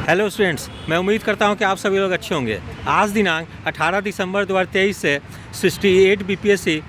Hello students, मैं उम्मीद करता हूं कि आप सभी लोग अच्छे होंगे। आज दिनांक 18 दिसंबर 2023 से 68 बीपीएससी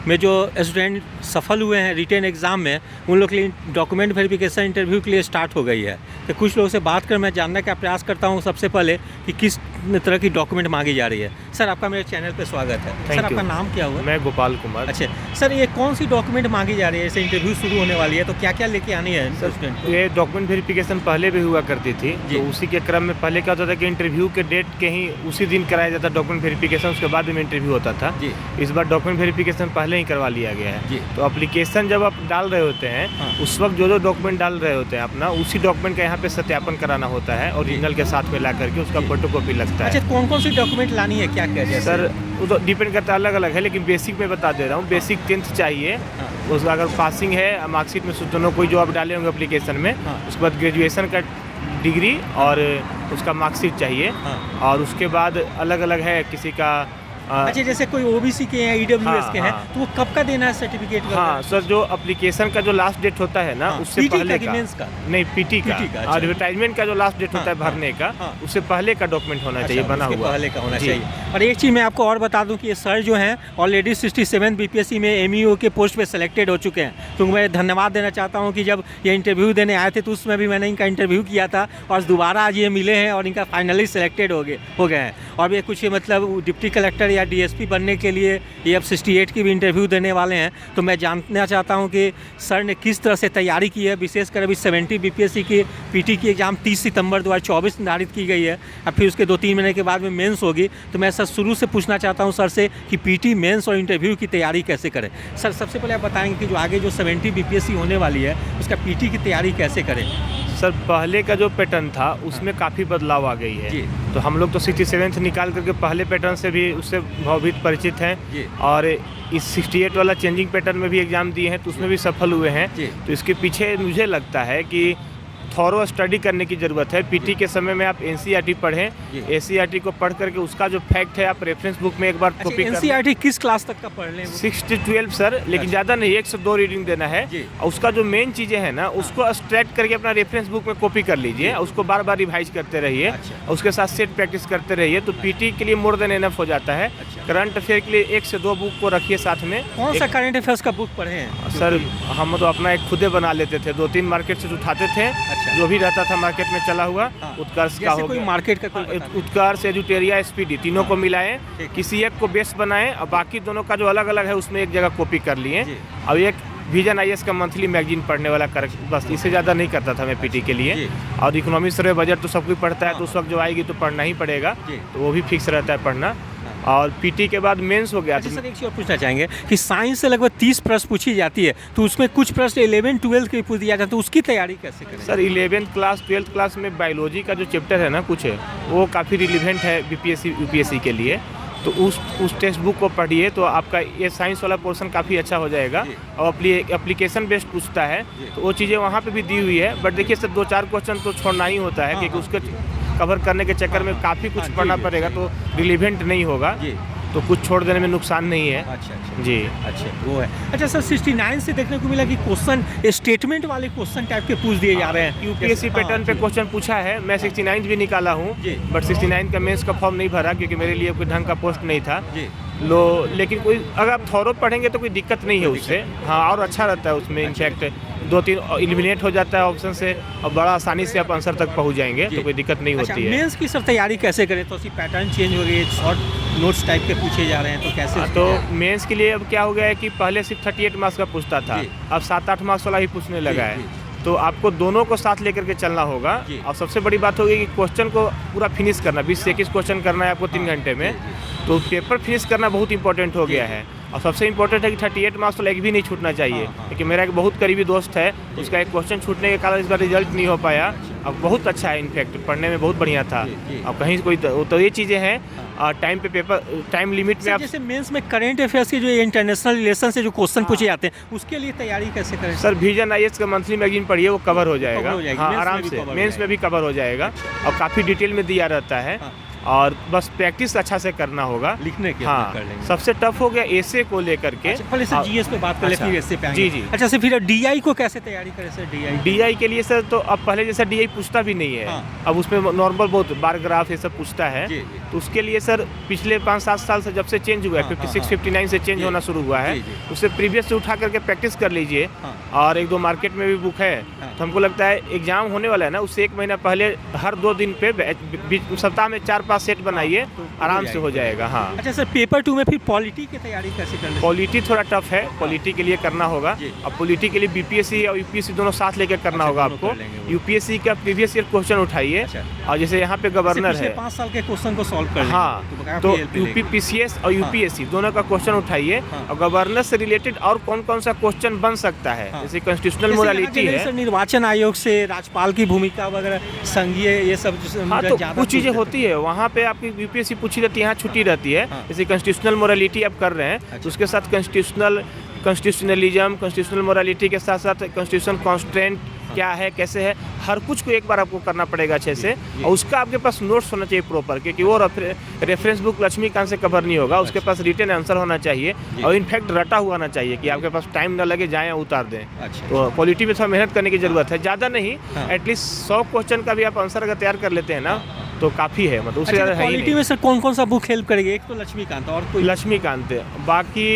में जो स्टूडेंट सफल हुए हैं रिटेन एग्ज़ाम में, उन लोग के लिए डॉक्यूमेंट वेरिफिकेशन इंटरव्यू के लिए स्टार्ट हो गई है। तो कुछ लोगों से बात कर मैं जानने का प्रयास करता हूं सबसे पहले कि किस तरह की डॉक्यूमेंट मांगी जा रही है। सर, आपका मेरे चैनल पे स्वागत है। सर, आपका नाम क्या हुआ? मैं गोपाल कुमार। अच्छा सर, ये कौन सी डॉक्यूमेंट मांगी जा रही है? जैसे इंटरव्यू शुरू होने वाली है तो क्या क्या लेके आनी है स्टूडेंट को? ये डॉक्यूमेंट वेरिफिकेशन पहले भी हुआ करती थी, तो उसी के क्रम में पहले क्या होता था कि इंटरव्यू के डेट के ही उसी दिन कराया जाता डॉक्यूमेंट वेरिफिकेशन, उसके बाद में इंटरव्यू होता था। इस बार डॉक्यूमेंट वेरिफिकेशन पहले ही करवा लिया गया है। तो एप्लीकेशन जब आप डाल रहे होते हैं उस वक्त जो डॉक्यूमेंट डाल रहे होते हैं अपना, उसी डॉक्यूमेंट का यहाँ पे सत्यापन कराना होता है, ओरिजिनल के साथ में ला करके उसका फोटोकॉपी लगता है। अच्छा, कौन कौन सी डॉक्यूमेंट लानी है, क्या क्या? सर वो तो डिपेंड करता है, अलग अलग है, लेकिन बेसिक में बता दे रहा हूँ। बेसिक 10th चाहिए, उसका अगर पासिंग है मार्कशीट में दोनों कोई जो आप डाले होंगे एप्लीकेशन में, उसके बाद ग्रेजुएशन का डिग्री और उसका मार्कशीट चाहिए। और उसके बाद अलग अलग है किसी का। अच्छा, जैसे कोई ओबीसी के हैं, ईडब्ल्यूएस के हैं, तो वो कब का देना है सर्टिफिकेट? हाँ सर, जो एप्लीकेशन का जो लास्ट डेट होता है ना, उससे पहले का नहीं, पीटी का और एडवर्टाइजमेंट का जो लास्ट डेट होता है भरने का, उससे पहले का डॉक्यूमेंट होना चाहिए, बना हुआ पहले का होना चाहिए। और एक चीज़ मैं आपको और बता दूं कि ये सर जो हैं ऑलरेडी 67 बीपीएससी में एमईओ के पोस्ट पे सेलेक्टेड हो चुके हैं। तो मैं धन्यवाद देना चाहता हूँ कि जब ये इंटरव्यू देने आए थे तो उसमें भी मैंने इनका इंटरव्यू किया था और दोबारा आज ये मिले हैं और इनका फाइनली सेलेक्टेड हो गए हैं। और ये कुछ मतलब डिप्टी कलेक्टर या डीएसपी बनने के लिए ये अब 68 की भी इंटरव्यू देने वाले हैं। तो मैं जानना चाहता हूं कि सर ने किस तरह से तैयारी की है। विशेषकर अभी 70 बीपीएससी की पीटी की एग्ज़ाम 30 सितंबर 2024 निर्धारित की गई है। अब फिर उसके 2-3 महीने के बाद में मेंस होगी। तो मैं सर शुरू से पूछना चाहता हूं सर से कि पीटी, मेंस और इंटरव्यू की तैयारी कैसे करें। सर, सबसे पहले आप बताएंगे कि जो आगे जो 70 बीपीएससी होने वाली है उसका पीटी की तैयारी कैसे करें। सर, पहले का जो पैटर्न था उसमें काफ़ी बदलाव आ गई है। तो हम लोग तो 67 निकाल करके पहले पैटर्न से भी उससे भावभीत परिचित हैं, और इस 68 वाला चेंजिंग पैटर्न में भी एग्ज़ाम दिए हैं तो उसमें भी सफल हुए हैं। तो इसके पीछे मुझे लगता है कि थॉरो स्टडी करने की ज़रूरत है। पीटी के समय में आप एनसीईआरटी पढ़ें, एनसीईआरटी को पढ़ करके उसका जो फैक्ट है आप रेफरेंस बुक में एक बार कॉपी करें। एनसीईआरटी किस क्लास तक का पढ़ लें? 6 से 12 सर, लेकिन ज़्यादा नहीं, 1 से 2 रीडिंग देना है। और उसका जो मेन चीज़ें हैं ना, उसको एक्सट्रैक्ट करके अपना रेफरेंस बुक में कॉपी कर लीजिए, उसको बार बार रिवाइज करते रहिए और उसके साथ सेट प्रैक्टिस करते रहिए। तो पीटी के लिए मोर देन एनफ हो जाता है। करंट अफेयर के लिए 1 से 2 बुक को रखिए साथ में। कौन सा करंट अफेयर्स का बुक पढ़े हैं? सर, हम तो अपना एक खुदे बना लेते थे, 2-3 मार्केट से उठाते थे। जो भी रहता था मार्केट में चला हुआ, उत्कर्ष का हो गया, मार्केट का उत्कर्ष, एजुटेरिया, एसपीडी, तीनों को मिलाएं, किसी एक को बेस बनाएं और बाकी दोनों का जो अलग अलग है उसमें एक जगह कॉपी कर लिए। और एक विजन आईएएस का मंथली मैगजीन पढ़ने वाला कर, बस इससे ज़्यादा नहीं करता था मैं पीटी के लिए। और इकोनॉमिक सर्वे बजट तो सब कोई पढ़ता है, तो उस वक्त जो आएगी तो पढ़ना ही पड़ेगा, तो वो भी फिक्स रहता है पढ़ना। और पीटी के बाद मेंस हो गया। अच्छा सर, एक चीज़ और पूछना चाहेंगे कि साइंस से लगभग 30 प्रश्न पूछी जाती है, तो उसमें कुछ प्रश्न 11-12 के पूछ दिया जाता है, तो उसकी तैयारी कैसे करें? Sir, 11th class 12th class में बायोलॉजी का जो चैप्टर है ना, कुछ है वो काफ़ी रिलेवेंट है बीपीएससी यूपीएससी के लिए। तो उस टेक्स्ट बुक को पढ़िए तो आपका ये साइंस वाला पोर्शन काफ़ी अच्छा हो जाएगा। और एप्लीकेशन बेस्ड पूछता है तो वो चीज़ें वहाँ पे भी दी हुई है। बट देखिए सर, 2-4 क्वेश्चन तो छोड़ना ही होता है, क्योंकि उसके कवर करने के चक्कर में काफ़ी कुछ पढ़ना पड़ेगा, तो रिलेवेंट नहीं होगा, तो कुछ छोड़ देने में नुकसान नहीं है। अच्छा जी, अच्छा वो है। अच्छा सर, 69 से देखने को मिला कि क्वेश्चन स्टेटमेंट वाले क्वेश्चन टाइप के पूछ दिए जा रहे हैं। यूपीएससी पैटर्न पे क्वेश्चन पूछा है। मैं 69 भी निकाला हूँ, बट 69 का मेंस का फॉर्म नहीं भरा क्योंकि मेरे लिए कोई ढंग का पोस्ट नहीं था। लेकिन कोई अगर आप थॉरो पढ़ेंगे तो कोई दिक्कत नहीं है उससे। हाँ, और अच्छा रहता है उसमें। इनफैक्ट 2-3 एलिमिनेट हो जाता है ऑप्शन से और बड़ा आसानी से आप आंसर तक पहुंच जाएंगे, तो कोई दिक्कत नहीं होती है। मेंस की सर तैयारी कैसे करें? तो उसी पैटर्न चेंज हो गए, शॉर्ट नोट्स टाइप के पूछे जा रहे हैं, तो कैसे? तो मेंस के लिए अब क्या हो गया है कि पहले सिर्फ 38 मार्क्स का पूछता था, अब 7-8 मार्क्स वाला ही पूछने लगा है। तो आपको दोनों को साथ लेकर के चलना होगा। और सबसे बड़ी बात होगी कि क्वेश्चन को पूरा फिनिश करना। 20 से 21 क्वेश्चन करना है आपको 3 घंटे में, तो पेपर फिनिश करना बहुत इंपॉर्टेंट हो गया है। और सबसे इंपॉर्टेंट है कि 38 मार्क्स तो एक भी नहीं छूटना चाहिए, क्योंकि मेरा एक बहुत करीबी दोस्त है, उसका एक क्वेश्चन छूटने के कारण इस बार रिजल्ट नहीं हो पाया। अब बहुत अच्छा है, इनफैक्ट पढ़ने में बहुत बढ़िया था। अब कहीं कोई तो ये चीज़ें हैं, टाइम पे पेपर टाइम लिमिट में आप जैसे मेंस में करंट अफेयर्स के जो इंटरनेशनल रिलेशन से जो क्वेश्चन पूछे जाते हैं, उसके लिए तैयारी कैसे करें? सर, विजन आईएएस का मंथली मैगजीन पढ़िए, वो कवर हो जाएगा। हाँ, आराम से मेंस में भी कवर हो जाएगा और काफ़ी डिटेल में दिया रहता है। और बस प्रैक्टिस अच्छा से करना होगा। लिखने के हाँ, कर लेंगे। सबसे टफ हो गया एसे को लेकर के। अच्छा, पहले सर जीएस पे बात कर ले, अच्छा, फिर एसए पे आएंगे। जी। अच्छा सर, फिर डीआई को कैसे तैयारी करें सर? डीआई के लिए सर तो अब पहले जैसा डीआई पूछता भी नहीं है। हाँ। अब उसमें नॉर्मल बहुत बार ग्राफ ये सब पूछता है। जी। तो उसके लिए सर पिछले 5-7 साल से जब से चेंज हुआ है, 56-59 से चेंज होना शुरू हुआ है, जी। उससे प्रीवियस से उठा करके प्रैक्टिस कर लीजिए। हाँ। और 1-2 मार्केट में भी बुक है। तो हमको लगता है एग्जाम होने वाला है ना, उससे 1 महीना पहले हर 2 दिन पे सप्ताह में 4-5 सेट बनाइए, आराम से हो जाएगा। हाँ। अच्छा सर, पेपर 2 में फिर पॉलिटी की तैयारी कैसे कर लें? पॉलिटी थोड़ा टफ है, पॉलिटी के लिए करना होगा। जी। अब पॉलिटी के लिए बीपीएससी और यूपीएससी दोनों साथ लेकर करना होगा दोनों आपको। कर लेंगे वो। यूपीएससी का प्रीवियस ईयर क्वेश्चन उठाइए। अच्छा। और जैसे यहाँ पे गवर्नर पिछले है, 5 साल के क्वेश्चन को सॉल्व कर लेंगे। हाँ, तो यूपी पीसीएस और यूपीएससी दोनों का क्वेश्चन उठाइए। हाँ। और गवर्नर से रिलेटेड और कौन कौन सा क्वेश्चन बन सकता है, हाँ। जैसे कॉन्स्टिट्यूशनल मोरालिटी है। सर निर्वाचन आयोग से राज्यपाल की भूमिका वगैरह, संघीय, ये सब हाँ, तो ज़्यादा कुछ चीज़ें पूछते होती है वहाँ पे आपकी यूपीएससी पूछी रहती है, यहाँ छुट्टी रहती है। हाँ। जैसे कॉन्स्टिट्यूशनल मोरालिटी आप कर रहे हैं, अच्छा। तो उसके साथ कॉन्स्टिट्यूशनलिज्म, कॉन्स्टिट्यूशनल मोरालिटी के साथ साथ कॉन्स्टिट्यूशन कॉन्स्ट्रेंट क्या है, कैसे है, हर कुछ को एक बार आपको करना पड़ेगा अच्छे से। और उसका आपके पास नोट्स होना चाहिए प्रॉपर, क्योंकि वो रेफरेंस बुक लक्ष्मीकांत से कवर नहीं होगा। उसके पास रिटन आंसर होना चाहिए और इनफैक्ट रटा हुआ होना चाहिए, कि आपके पास टाइम ना लगे, जाएँ उतार दें। अच्छा। तो पॉलिटी में थोड़ा मेहनत करने की ज़रूरत है, ज़्यादा नहीं। हाँ। एटलीस्ट 100 क्वेश्चन का भी आप आंसर अगर तैयार कर लेते हैं ना, तो काफ़ी है। मतलब उससे ज़्यादा है ही पॉलिटी नहीं। में सर कौन कौन सा बुक हेल्प करेगी? एक तो लक्ष्मीकांत और कोई? लक्ष्मीकांत, बाकी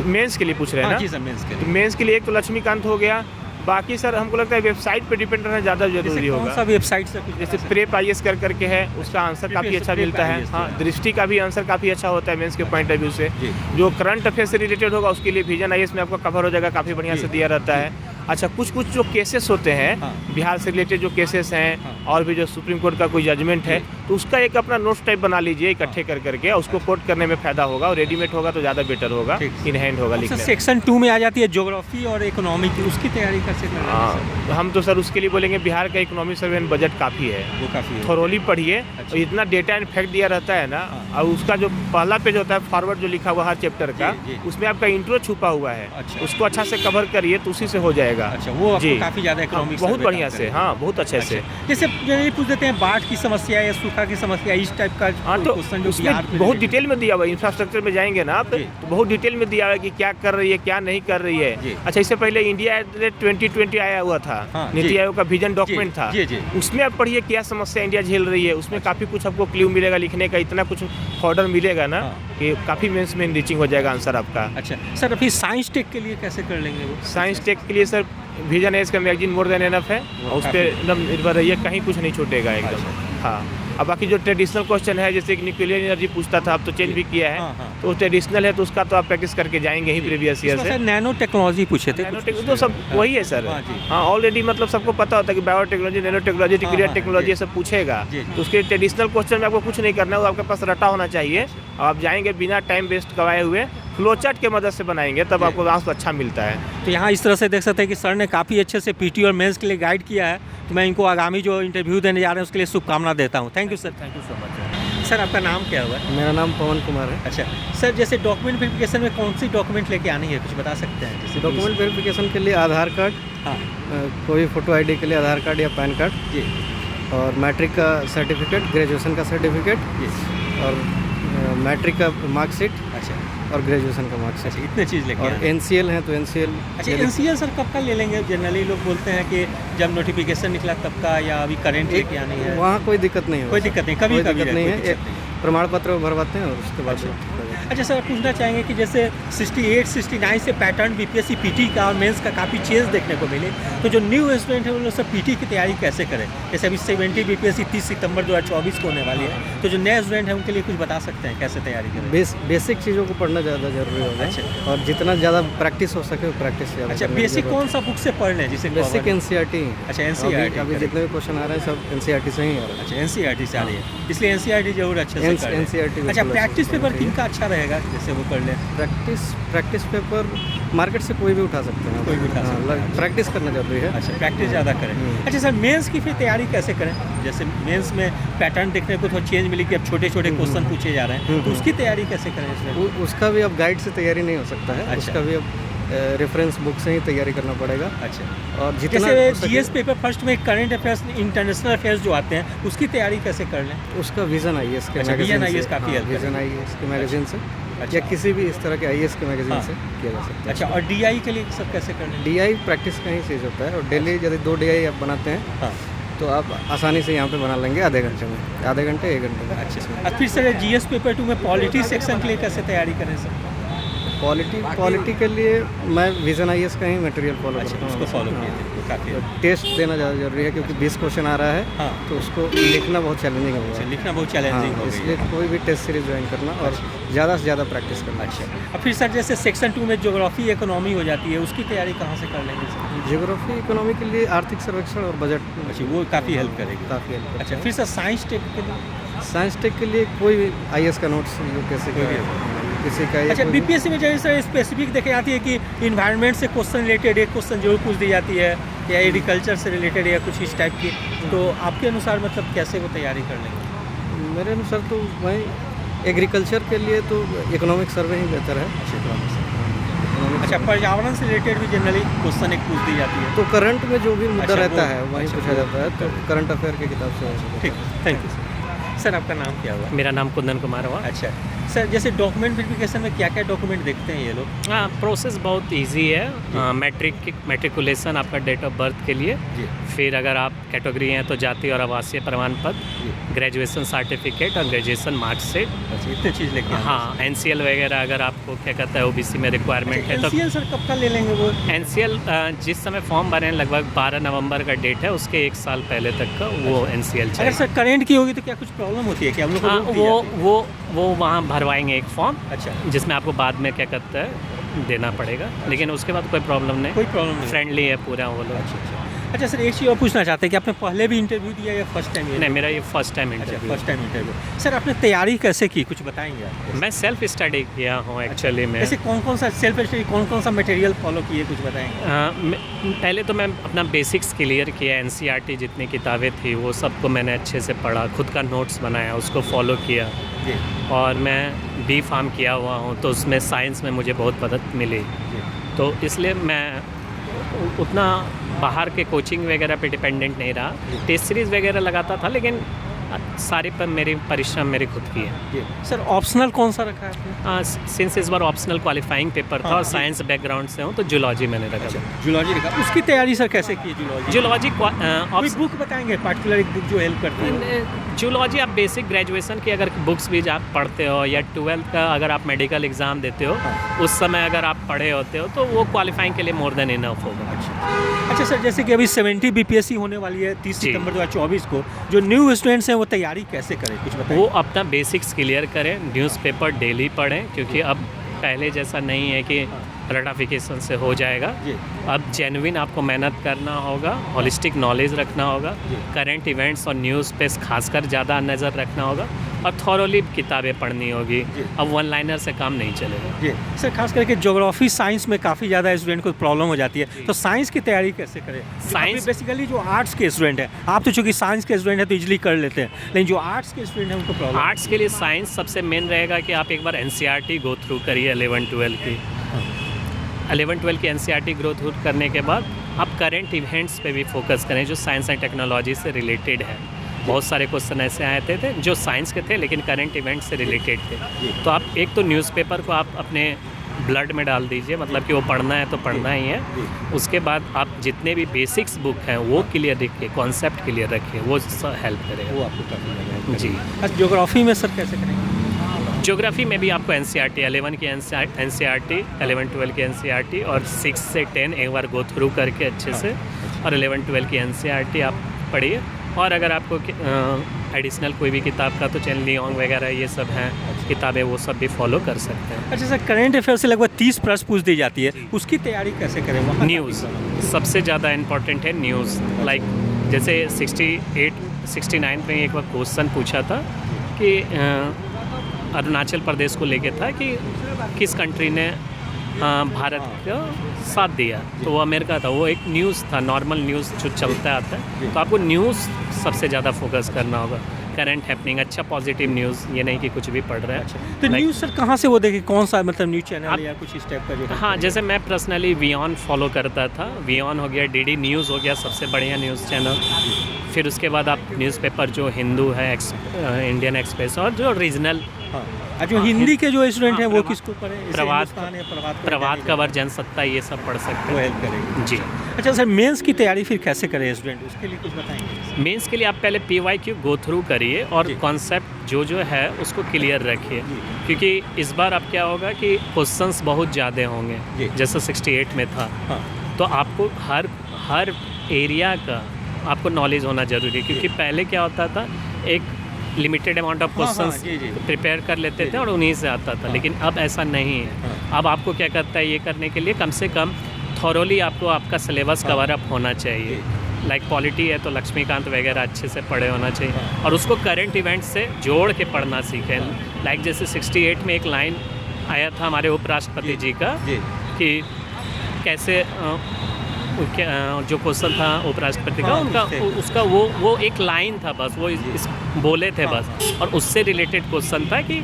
मेंस के लिए पूछ रहे हैं हाँ ना? जी सर, मेंस के लिए। तो मेंस के लिए एक तो लक्ष्मीकांत हो गया। बाकी सर हमको लगता है वेबसाइट पे डिपेंड रहना ज़्यादा जरूरी जैसे कौन होगा। सा वेबसाइट से कुछ जैसे प्रेप आईएएस करके है, उसका आंसर काफ़ी अच्छा प्रेप मिलता है। IAS, हाँ, दृष्टि का भी आंसर काफ़ी अच्छा होता है मेंस के पॉइंट ऑफ व्यू से। जी। जो करंट अफेयर से रिलेटेड होगा उसके लिए विजन आईएएस में आपका कवर हो जाएगा, काफ़ी बढ़िया जी। से दिया रहता है। अच्छा, कुछ जो केसेस होते हैं, हाँ। बिहार से रिलेटेड जो केसेस हैं, हाँ। और भी जो सुप्रीम कोर्ट का कोई जजमेंट है, तो उसका एक अपना नोट्स टाइप बना लीजिए इकट्ठे कर करके, उसको कोट करने में फ़ायदा होगा। और रेडीमेड होगा तो ज़्यादा बेटर होगा, ठीक। इन हैंड होगा लिखने में। सेक्शन 2 में आ जाती है ज्योग्राफी और इकोनॉमी की, उसकी तैयारी कैसे कर रहे हैं सर? हम तो सर उसके लिए बोलेंगे बिहार का इकोनॉमिक सर्वे एंड बजट काफ़ी है, वो काफ़ी है। थोरोली पढ़िए। अच्छा। और इतना डेटा एंड फैक्ट दिया रहता है ना, हाँ। और उसका जो पहला पेज होता है फॉरवर्ड जो लिखा हुआ हर चैप्टर का, जी, जी। उसमें आपका इंट्रो छुपा हुआ है। अच्छा। उसको अच्छा से कवर करिए तो उसी से हो जाएगा। अच्छा, वो आपको जी। काफ़ी ज़्यादा इकोनॉमिक बहुत सर्वे बढ़िया काम से, करेगा। हाँ, बहुत अच्छे से। जैसे ये पूछ देते हैं बाढ़ की समस्या या सूखा की समस्या, इस टाइप का हाँ, तो क्वेश्चन जो बिहार उसमें में बहुत related डिटेल में दिया हुआ है। इंफ्रास्ट्रक्चर में जाएंगे ना आप, जी। तो बहुत डिटेल में दिया हुआ है कि क्या कर रही है, क्या नहीं कर रही जी। है। अच्छा, इससे पहले इंडिया 2020 आया हुआ था, हाँ, नीति जी। आयोग का विजन डॉक्यूमेंट था। जी, जी। उसमें आप पढ़िए क्या समस्या इंडिया झेल रही है। उसमें काफ़ी कुछ आपको क्ल्यू मिलेगा लिखने का, इतना कुछ ऑर्डर मिलेगा ना, हाँ। कि काफ़ी मेंस में रीचिंग हो जाएगा आंसर आपका। अच्छा सर, अभी साइंस टेक के लिए कैसे कर लेंगे वो? साइंस टेक के लिए सर विजन है, इसका मैगजीन मोर देन एनफ है, वो और उस पर काफ़ी- एकदम निर्भर रहिए, कहीं कुछ नहीं छूटेगा एकदम। हाँ, अब बाकी जो ट्रेडिशनल क्वेश्चन है, जैसे कि न्यूक्लियर एनर्जी पूछता था, अब तो चेंज भी किया है। हाँ, हाँ। तो ट्रेडिशनल है, तो उसका तो आप प्रैक्टिस करके जाएंगे ही प्रीवियस ईयर इसमें से। सर नैनो टेक्नोलॉजी पूछे थे नैनो कुछ? टेक तो सब वही है सर। हाँ, जी। हाँ, ऑलरेडी मतलब सबको पता होता है कि बायोटेक्नोलॉजी, नैनो टेक्नोलॉजी, हाँ, न्यूक्लियर हाँ, टेक्नोलॉजी, जी। ये सब पूछेगा। जी। तो उसके ट्रेडिशनल क्वेश्चन में आपको कुछ नहीं करना है, वो आपके पास रटा होना चाहिए। और आप जाएंगे बिना टाइम वेस्ट करवाए हुए, फ्लो चार्ट के मदद से बनाएंगे, तब जी। आपको आंसर अच्छा मिलता है। तो यहाँ इस तरह से देख सकते हैं कि सर ने काफ़ी अच्छे से पीटी और मेंस के लिए गाइड किया है। तो मैं इनको आगामी जो इंटरव्यू देने जा रहे हैं उसके लिए शुभकामना देता हूँ। Thank you sir. Thank you so much. Sir आपका नाम क्या हुआ? मेरा नाम पवन कुमार है। अच्छा सर, जैसे डॉक्यूमेंट वेरिफिकेशन में कौन सी डॉक्यूमेंट लेके आनी है, कुछ बता सकते हैं? जैसे डॉक्यूमेंट वेरिफिकेशन के लिए आधार कार्ड, हाँ कोई फ़ोटो आईडी के लिए आधार कार्ड या पैन कार्ड, जी और मैट्रिक का सर्टिफिकेट, ग्रेजुएशन का सर्टिफिकेट, जी। और मैट्रिक का मार्कशीट अच्छा और ग्रेजुएशन का मार्कशीट, अच्छा, इतने चीज़ लेके और आए। NCL है तो NCL। अच्छा NCL सर कब का ले लेंगे? जनरली लोग बोलते हैं कि जब नोटिफिकेशन निकला तब का, या अभी करंट लेके आनी है? वहाँ कोई दिक्कत नहीं है। कोई दिक्कत नहीं, कभी कोई कभी दिक्कत नहीं कोई है। दिक्कत एक नहीं। प्रमाण पत्र वो भरवाते हैं और उसके बाद अच्छा सर, पूछना चाहेंगे कि जैसे 68, 69 से पैटर्न बीपीएससी पीटी का और मेंस का काफ़ी चेंज देखने को मिले, तो जो न्यू स्टूडेंट है वो लोग सब पीटी की तैयारी कैसे करें? जैसे अभी 70 बीपीएससी 30 सितंबर 2024 को होने वाली है, तो जो नए स्टूडेंट हैं उनके लिए कुछ बता सकते हैं कैसे तैयारी करें? बेसिक चीज़ों को पढ़ना ज़्यादा जरूरी होगा। अच्छा। और जितना ज़्यादा प्रैक्टिस हो सके प्रैक्टिस ज़्यादा अच्छा, करने की बेसिक जरूरत कौन सा बुक से पढ़ लें जिसे बेसिक cover- NCERT। अच्छा NCERT अभी जितने भी क्वेश्चन आ रहे हैं सब NCERT से ही आ रहे हैं। अच्छा NCERT से आ रही है, इसलिए NCERT जरूर अच्छे से कर लें। NCERT बिल्कुल अच्छा, अच्छे प्रैक्टिस से पेपर करना किन का अच्छा रहेगा जैसे वो कर लें? प्रैक्टिस पेपर मार्केट से कोई भी उठा सकते हैं। कोई भी उठा सकता है। प्रैक्टिस करना जरूरी है। अच्छा, प्रैक्टिस ज़्यादा करें। अच्छा सर, मेंस की फिर तैयारी कैसे करें? जैसे मेंस में पैटर्न देखने को थोड़ा चेंज मिली कि अब छोटे छोटे क्वेश्चन पूछे जा रहे हैं, तो उसकी तैयारी कैसे करें इसमें? उसका भी अब गाइड से तैयारी नहीं हो सकता है। अच्छा। उसका भी अब रेफरेंस बुक से ही तैयारी करना पड़ेगा। अच्छा, और जितना हो जैसे सके जीएस पेपर फर्स्ट में करंट अफेयर्स इंटरनेशनल अफेयर्स जो आते हैं उसकी तैयारी कैसे कर लें? उसका विजन आईएएस के अच्छा, मैगजीन VN IAS से, काफ़ी हाँ, help विजन करेगा। आईएएस के मैगजीन से अच्छा। या किसी भी इस तरह के आईएएस के मैगजीन हाँ। से किया जा सकता है। अच्छा, और डीआई के लिए सर कैसे कर लें? डीआई प्रैक्टिस का ही चीज़ होता है, और डेली यदि 2 डीआई आप बनाते हैं हाँ, तो आप आसानी से यहाँ पे बना लेंगे आधे घंटे में, आधे घंटे 1 घंटे में। अच्छा। और फिर सर जीएस पेपर 2 में पॉलिटी सेक्शन के लिए कैसे तैयारी करें सर? पॉलिटी के लिए मैं विजन आईएएस का ही मटेरियल फॉलो अच्छा, करता हूँ। उसको फॉलो किए हाँ। थे तो काफ़ी तो टेस्ट देना ज़्यादा जरूरी है, क्योंकि 20 क्वेश्चन आ रहा है, हाँ। तो उसको लिखना बहुत चैलेंजिंग अच्छा, होगा। लिखना बहुत चैलेंजिंग हो गई इसलिए है। कोई भी टेस्ट सीरीज ज्वाइन करना और ज़्यादा से ज़्यादा प्रैक्टिस करना। अच्छा, और फिर सर जैसे सेक्शन 2 में ज्योग्राफी इकोनॉमी हो जाती है, उसकी तैयारी कहाँ से कर लेंगे सर? जियोग्राफी इकोनॉमी के लिए आर्थिक सर्वेक्षण और बजट अच्छा, वो काफ़ी हेल्प करेगी। काफ़ी हेल्प। अच्छा, फिर सर साइंस टेक के लिए? साइंस टेक के लिए कोई भी आईएएस का नोट्स कैसे कोई भी किसी का या अच्छा, कोई भी- बीपीएससी में जैसे स्पेसिफिक देखे जाती है कि इन्वायरमेंट से क्वेश्चन रिलेटेड एक क्वेश्चन जरूर पूछ दी जाती है, या एग्रीकल्चर से रिलेटेड या कुछ इस टाइप की, तो आपके अनुसार मतलब कैसे वो तैयारी कर लेंगे? मेरे अनुसार तो वही एग्रीकल्चर के लिए तो इकोनॉमिक सर्वे ही बेहतर है। अच्छा, अच्छा, पर्यावरण से रिलेटेड भी जनरली क्वेश्चन एक पूछ दी जाती है। तो करंट में जो भी मुद्दा अच्छा, रहता वो- है वही अच्छा, पूछा जाता है, तो करंट अफेयर की किताब से। ठीक, थैंक यू सर। आपका नाम क्या हुआ? मेरा नाम कुंदन कुमार हुआ। अच्छा सर, जैसे डॉक्यूमेंट वेरिफिकेशन में क्या क्या डॉक्यूमेंट देखते हैं ये लोग? हाँ, प्रोसेस बहुत इजी है। मैट्रिकुलेशन आपका डेट ऑफ बर्थ के लिए, जी फिर अगर आप कैटेगरी हैं तो जाति और आवासीय प्रमाण पत्र, जी, ग्रेजुएशन सर्टिफिकेट और ग्रेजुएशन मार्कशीट। अच्छा, इतने चीज़ लेके आए हैं। हाँ, एनसीएल वगैरह अगर आपको क्या कहता है ओबीसी में रिक्वायरमेंट है तो NCL सर कब का ले लेंगे वो? एनसीएल जिस समय फॉर्म भरे हैं लगभग 12 नवंबर का डेट है, उसके 1 साल पहले तक का वो एनसीएल अगर चाहिए। सर करेंट की होगी तो क्या कुछ प्रॉब्लम होती है क्या? हम लोग को हाँ, रोक दी जाती है? वो वहाँ भरवाएंगे एक फॉर्म, अच्छा, जिसमें आपको बाद में क्या कहता है देना पड़ेगा, लेकिन उसके बाद कोई प्रॉब्लम नहीं, कोई प्रॉब्लम नहीं। फ्रेंडली है पूरा वो लोग। अच्छा सर, एक चीज़ और पूछना चाहते हैं कि आपने पहले भी इंटरव्यू दिया या फर्स्ट टाइम? नहीं, मेरा ये फर्स्ट टाइम अच्छा, interview. First time interview. Sir आपने तैयारी कैसे की, कुछ बताएंगे आप? मैं सेल्फ स्टडी किया हूँ एक्चुअली में। जैसे कौन कौन सा सेल्फ स्टडी, कौन कौन सा मटेरियल फॉलो किए, कुछ बताएंगे? पहले तो मैं अपना बेसिक्स क्लियर किया, एनसीईआरटी जितनी किताबें थी वो सबको मैंने अच्छे से पढ़ा, खुद का नोट्स बनाया, उसको फॉलो किया। जी और मैं बी फार्म किया हुआ हूँ, तो उसमें साइंस में मुझे बहुत मदद मिली, जी, तो इसलिए मैं उतना बाहर के कोचिंग वगैरह पे डिपेंडेंट नहीं रहा। टेस्ट सीरीज़ वगैरह लगाता था, लेकिन सारे पर मेरी परिश्रम मेरी खुद की है। जी। सर ऑप्शनल कौन सा रखा है आपने? सिंस इस बार ऑप्शनल क्वालिफाइंग पेपर था हाँ, और जी। साइंस बैकग्राउंड से हूँ, तो जूलॉजी मैंने रखा। जूलॉजी रखा। उसकी तैयारी सर कैसे की जूलॉजी? जूलॉजी कोई बुक बताएंगे पार्टिकुलर, एक बुक जो हेल्प करती है? जूलॉजी आप बेसिक ग्रेजुएशन की अगर बुक्स भी आप पढ़ते हो, या 12th का अगर आप मेडिकल एग्ज़ाम देते हो, हाँ। उस समय अगर आप पढ़े होते हो तो वो क्वालिफाइंग के लिए मोर देन इनफ होगा। अच्छा सर, जैसे कि अभी 70 बीपीएससी होने वाली है 30 जी। सितंबर 2024 को, जो न्यू स्टूडेंट्स हैं वो तैयारी कैसे करें, कुछ बताएं? वो अपना बेसिक्स क्लियर करें, न्यूज़पेपर डेली पढ़ें, क्योंकि अब पहले जैसा नहीं है कि रटाफिकेशन से हो जाएगा। जी अब जेन्युइन आपको मेहनत करना होगा, होलिस्टिक नॉलेज रखना होगा, जी। करंट इवेंट्स और न्यूज़ पे खासकर ज़्यादा नज़र रखना होगा, और थॉरोली किताबें पढ़नी होगी। जी। अब वन लाइनर से काम नहीं चलेगा। जी सर, खास करके ज्योग्राफी साइंस में काफ़ी ज़्यादा स्टूडेंट को प्रॉब्लम हो जाती है, जी। तो साइंस की तैयारी कैसे करें? साइंस- बेसिकली जो आर्ट्स के स्टूडेंट हैं, आप तो चूंकि साइंस के स्टूडेंट हैं तो इजीली कर लेते हैं, लेकिन जो आर्ट्स के स्टूडेंट हैं उनको प्रॉब्लम। आर्ट्स के लिए साइंस सबसे मेन रहेगा कि आप एक बार एनसीईआरटी गो थ्रू करिए 11-12 की। 11-12 की एनसीईआरटी ग्रो थ्रू करने के बाद आप करंट इवेंट्स पे भी फोकस करें जो साइंस एंड टेक्नोलॉजी से रिलेटेड है। बहुत सारे क्वेश्चन ऐसे आए थे जो साइंस के थे लेकिन करंट इवेंट से रिलेटेड थे। तो आप एक तो न्यूज़पेपर को आप अपने ब्लड में डाल दीजिए, मतलब कि वो पढ़ना है तो पढ़ना ही है। उसके बाद आप जितने भी बेसिक्स बुक हैं वो क्लियर रखिए, कॉन्सेप्ट क्लियर रखिए, वो हेल्प करेगा। वो आपको काफ़ी ज़्यादा जी। अच्छा, ज्योग्राफी में सर कैसे करेंगे? ज्योग्राफी में भी आपको एनसीईआरटी 11 की एनसीईआरटी 11-12 की एनसीईआरटी और 6 से 10 एक बार गो थ्रू करके अच्छे से, और 11-12 की एनसीईआरटी आप पढ़िए। और अगर आपको एडिशनल कोई भी किताब का तो चैन लियोंग वगैरह ये सब हैं किताबें, वो सब भी फॉलो कर सकते हैं। अच्छा सर, करंट अफेयर से लगभग 30 प्रश्न पूछ दी जाती है, उसकी तैयारी कैसे करें? वहाँ न्यूज़ सबसे ज़्यादा इम्पोर्टेंट है। न्यूज़ लाइक जैसे 68-69 में एक बार क्वेश्चन पूछा था कि अरुणाचल प्रदेश को लेके था कि किस कंट्री ने भारत का साथ दिया, तो वो अमेरिका था। वो एक न्यूज़ था, नॉर्मल न्यूज़ जो चलता आता है, तो आपको न्यूज़ सबसे ज़्यादा फोकस करना होगा। करंट हैपनिंग, अच्छा पॉजिटिव न्यूज़, ये नहीं कि कुछ भी पढ़ रहे हैं। तो Like- न्यूज़ सर कहाँ से वो देखे, कौन सा मतलब न्यूज़ चैनल आप- या कुछ इस टाइप का जो है? हाँ, जैसे मैं पर्सनली वीऑन फॉलो करता था, वीऑन हो गया, डीडी न्यूज़ हो गया, सबसे बढ़िया न्यूज़ चैनल। फिर उसके बाद आप न्यूज़पेपर जो हिंदू है, इंडियन एक्सप्रेस, और जो रीजनल हाँ, और जो हिंदी के जो स्टूडेंट हैं वो प्रभात- किसको पढ़े? जैसे प्रभात हिंदुस्तान है, प्रभात खबर, जनसत्ता, ये सब पढ़ सकते वो हैं। हेल्प करेगी। जी। अच्छा सर, मेंस की तैयारी फिर कैसे करें स्टूडेंट, उसके लिए कुछ बताएंगे? मेंस के लिए आप पहले PYQ गो थ्रू करिए और जी। कॉन्सेप्ट जो है उसको क्लियर रखिए, जी। क्योंकि इस बार अब क्या होगा कि क्वेश्चंस बहुत ज़्यादा होंगे, जी। जैसे 68 में था। हाँ, तो आपको हर एरिया का आपको नॉलेज होना ज़रूरी है, क्योंकि पहले क्या होता था, एक लिमिटेड अमाउंट ऑफ हाँ, हाँ, क्वेश्चंस जी, जी। प्रिपेयर कर लेते जी, थे और उन्हीं से आता था। हाँ। लेकिन अब ऐसा नहीं है। हाँ। अब आपको क्या करता है, ये करने के लिए कम से कम थॉरोली आपको आपका सिलेबस हाँ। कवर अप होना चाहिए। लाइक पॉलिटी है तो लक्ष्मीकांत वगैरह अच्छे से पढ़े होना चाहिए, हाँ। और उसको करंट इवेंट से जोड़ के पढ़ना सीखें। लाइक जैसे 68 में एक लाइन आया था हमारे उपराष्ट्रपति जी का, जी। कि कैसे जो क्वेश्चन था उपराष्ट्रपति का, हाँ, उनका उससे। उसका वो एक लाइन था बस, वो इस बोले थे हाँ, बस, और उससे रिलेटेड क्वेश्चन था कि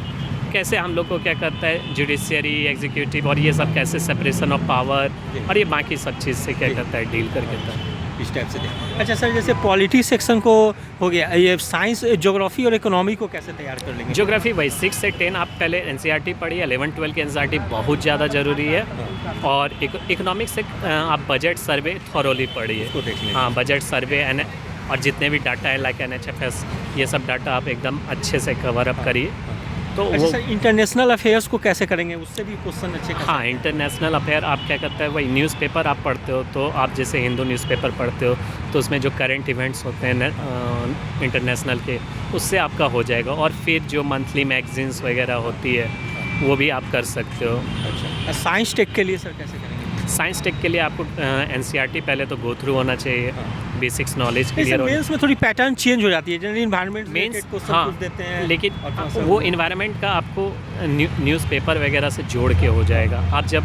कैसे हम लोग को क्या करता है जुडिशियरी, एग्जीक्यूटिव, और ये सब कैसे सेपरेशन ऑफ पावर जी। और ये बाकी सब चीज़ से क्या जी। करता है, डील करके था। इस टाइप से अच्छा सर, जैसे पॉलिटी सेक्शन को हो गया, ये साइंस, ज्योग्राफी और इकोनॉमी को कैसे तैयार कर लेंगे? ज्योग्राफी भाई 6 से 10 आप पहले NCERT पढ़िए, 11-12 की NCERT बहुत ज़्यादा ज़रूरी है। और इकोनॉमिक्स से आप बजट सर्वे थॉरोली पढ़िए। उसको देख लेंगे। हाँ, बजट सर्वे और जितने भी डाटा है लाइक NHFS, ये सब डाटा आप एकदम अच्छे से कवर अप करिए। तो अच्छा वो सर, इंटरनेशनल अफेयर्स को कैसे करेंगे, उससे भी क्वेश्चन अच्छे खासे- हाँ, इंटरनेशनल अफेयर आप क्या करते हैं, वही न्यूज़पेपर आप पढ़ते हो, तो आप जैसे हिंदू न्यूज़पेपर पढ़ते हो तो उसमें जो करंट इवेंट्स होते हैं इंटरनेशनल के, उससे आपका हो जाएगा। और फिर जो मंथली मैगजीन्स वगैरह होती है वो भी आप कर सकते हो। अच्छा, साइंस टेक के लिए सर कैसे करेंगे? साइंस टेक के लिए आपको NCERT पहले तो गो थ्रू होना चाहिए, हाँ। बेसिक्स नॉलेज क्लियर होना। मेंस में थोड़ी पैटर्न चेंज हो जाती है, जनरल इन्वायरमेंट मेंस क्वेश्चन हाँ, कुछ देते हैं, लेकिन और थोड़ा सा वो इन्वायरमेंट का आपको न्यूज़पेपर वगैरह से जोड़ के हो जाएगा। आप जब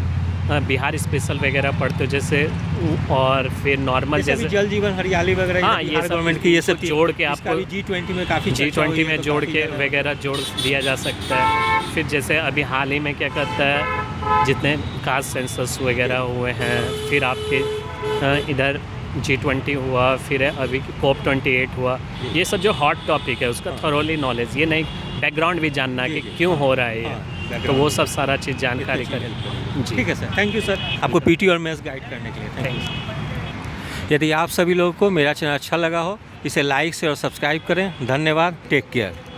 बिहार स्पेशल वगैरह पढ़ते हो जैसे, और फिर नॉर्मल जैसे जैसे जल जीवन हरियाली वगैरह, हाँ, ये सब गवर्नमेंट की ये सब इसको जोड़ के इसका आपको भी G20 में काफ़ी G20 में जोड़ के वगैरह जोड़ दिया जा सकता है। फिर जैसे अभी हाल ही में क्या करता है, जितने कास्ट सेंसस वगैरह हुए हैं, फिर आपके इधर G20 हुआ, फिर अभी COP28 हुआ, ये सब जो हॉट टॉपिक है उसका थॉरोली नॉलेज, ये नहीं बैकग्राउंड भी जानना कि क्यों हो रहा है ये, तो वो सब सारा चीज़ जानकारी करें। जी, ठीक है सर, थैंक यू सर, आपको पीटी और मैथ्स गाइड करने के लिए थैंक यू। यदि आप सभी लोगों को मेरा चैनल अच्छा लगा हो, इसे लाइक से और सब्सक्राइब करें। धन्यवाद, टेक केयर।